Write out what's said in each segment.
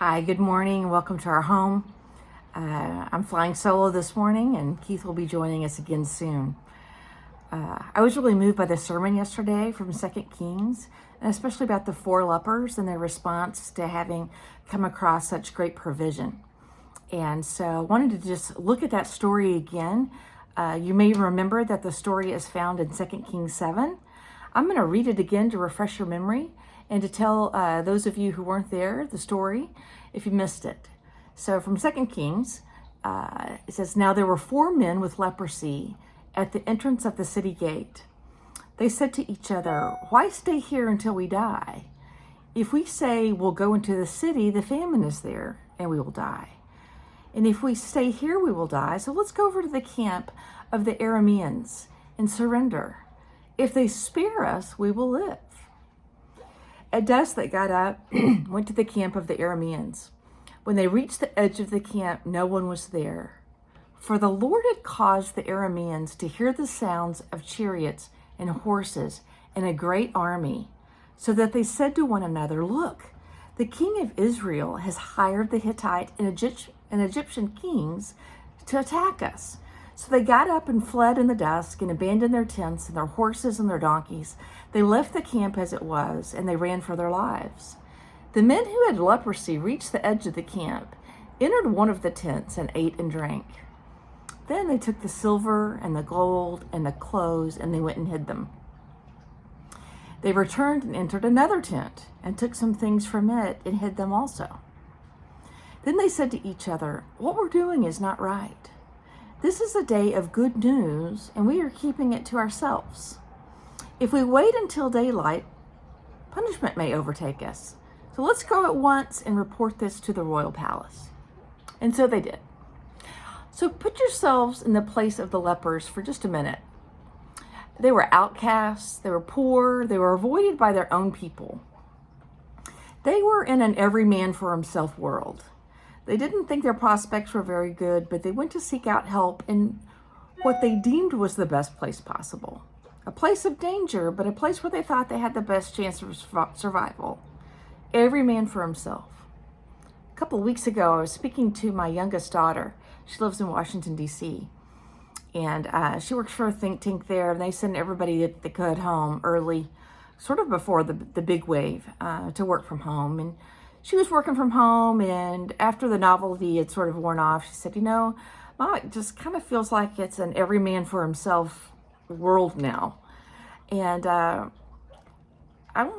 Hi, good morning. Welcome to our home. I'm flying solo this morning, and Keith will be joining us again soon. I was really moved by the sermon yesterday from 2 Kings, and especially about the 4 lepers and their response to having come across such great provision. And so I wanted to just look at that story again. You may remember that the story is found in 2 Kings 7. I'm going to read it again to refresh your memory and to tell those of you who weren't there the story if you missed it. So from 2 Kings, it says, "Now there were 4 men with leprosy at the entrance of the city gate. They said to each other, 'Why stay here until we die? If we say we'll go into the city, the famine is there and we will die. And if we stay here, we will die. So let's go over to the camp of the Arameans and surrender. If they spare us, we will live.' At dusk, they got up, went to the camp of the Arameans. When they reached the edge of the camp, no one was there. For the Lord had caused the Arameans to hear the sounds of chariots and horses and a great army, so that they said to one another, 'Look, the king of Israel has hired the Hittite and Egyptian kings to attack us.' So they got up and fled in the dusk and abandoned their tents and their horses and their donkeys. They left the camp as it was, and they ran for their lives. The men who had leprosy reached the edge of the camp, entered one of the tents, and ate and drank. Then they took the silver and the gold and the clothes, and they went and hid them. They returned and entered another tent, and took some things from it and hid them also. Then they said to each other, 'What we're doing is not right. This is a day of good news, and we are keeping it to ourselves. If we wait until daylight, punishment may overtake us. So let's go at once and report this to the royal palace.' And so they did. So put yourselves in the place of the lepers for just a minute. They were outcasts, they were poor, they were avoided by their own people. They were in an every man for himself world. They didn't think their prospects were very good, but they went to seek out help in what they deemed was the best place possible. A place of danger, but a place where they thought they had the best chance of survival. Every man for himself. A couple of weeks ago, I was speaking to my youngest daughter. She lives in Washington, D.C., and she works for a think tank there, and they send everybody that could home early, sort of before the big wave, to work from home. And she was working from home, and after the novelty had sort of worn off, she said, Mom, it just kind of feels like it's an every man for himself world now. And I'm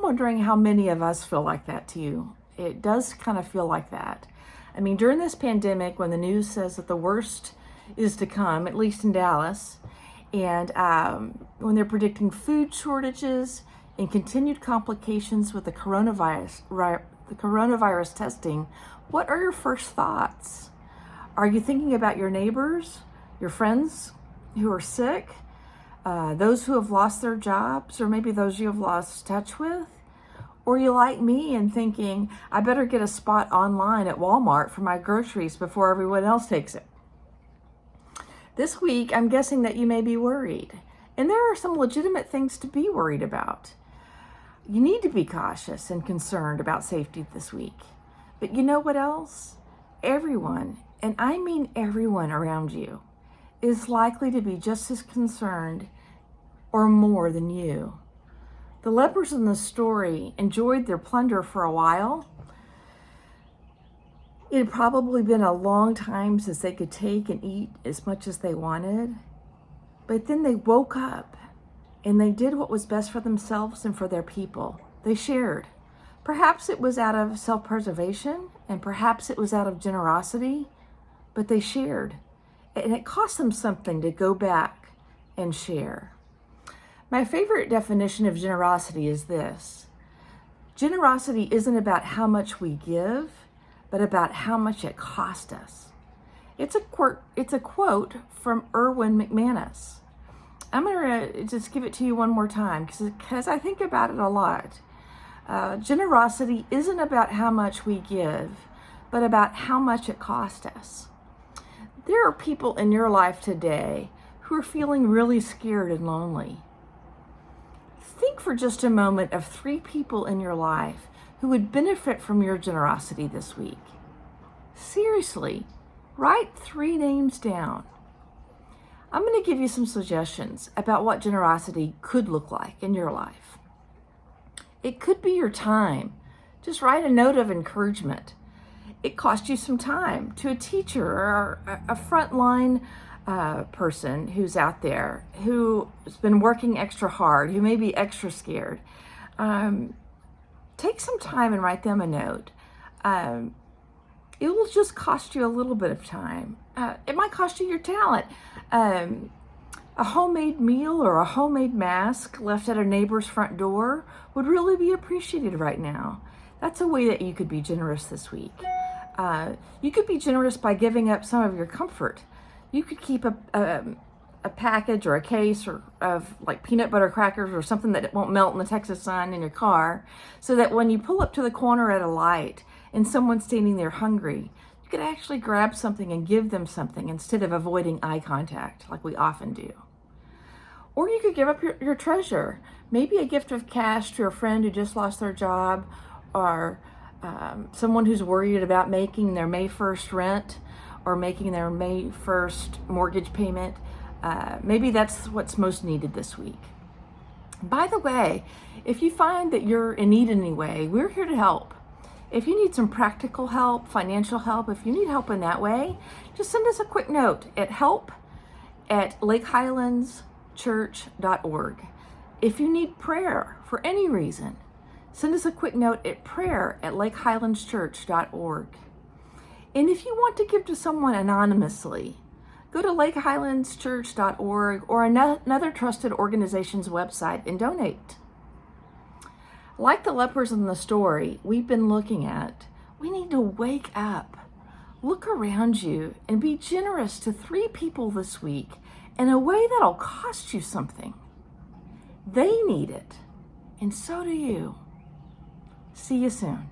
wondering how many of us feel like that too. It does kind of feel like that. I mean, during this pandemic, when the news says that the worst is to come, at least in Dallas, and when they're predicting food shortages and continued complications with the coronavirus testing, what are your first thoughts? Are you thinking about your neighbors, your friends who are sick, those who have lost their jobs, or maybe those you have lost touch with? Or you like me and thinking, I better get a spot online at Walmart for my groceries before everyone else takes it? This week, I'm guessing that you may be worried. And there are some legitimate things to be worried about. You need to be cautious and concerned about safety this week. But you know what else? Everyone, and I mean everyone around you, is likely to be just as concerned or more than you. The lepers in the story enjoyed their plunder for a while. It had probably been a long time since they could take and eat as much as they wanted. But then they woke up and they did what was best for themselves and for their people. They shared. Perhaps it was out of self-preservation, and perhaps it was out of generosity, but they shared. And it cost them something to go back and share. My favorite definition of generosity is this. Generosity isn't about how much we give, but about how much it cost us. It's a quote from Erwin McManus. I'm going to just give it to you one more time because I think about it a lot. Generosity isn't about how much we give, but about how much it cost us. There are people in your life today who are feeling really scared and lonely. Think for just a moment of 3 people in your life who would benefit from your generosity this week? Seriously, write 3 names down. I'm going to give you some suggestions about what generosity could look like in your life. It could be your time. Just write a note of encouragement. It cost you some time to a teacher or a frontline person who's out there who has been working extra hard, who may be extra scared. Take some time and write them a note. It will just cost you a little bit of time. It might cost you your talent. A homemade meal or a homemade mask left at a neighbor's front door would really be appreciated right now. That's a way that you could be generous this week. You could be generous by giving up some of your comfort. You could keep a package or a case of like peanut butter crackers or something that won't melt in the Texas sun in your car, so that when you pull up to the corner at a light and someone's standing there hungry, you could actually grab something and give them something instead of avoiding eye contact like we often do. Or you could give up your treasure, maybe a gift of cash to a friend who just lost their job, or someone who's worried about making their May 1st rent or making their May 1st mortgage payment. Maybe that's what's most needed this week. By the way, if you find that you're in need in any way, we're here to help. If you need some practical help, financial help, if you need help in that way, just send us a quick note at help@lakehighlandschurch.org. If you need prayer for any reason, send us a quick note at prayer@lakehighlandschurch.org. And if you want to give to someone anonymously, go to lakehighlandschurch.org or another trusted organization's website and donate. Like the lepers in the story we've been looking at, we need to wake up, look around you, and be generous to 3 people this week in a way that'll cost you something. They need it, and so do you. See you soon.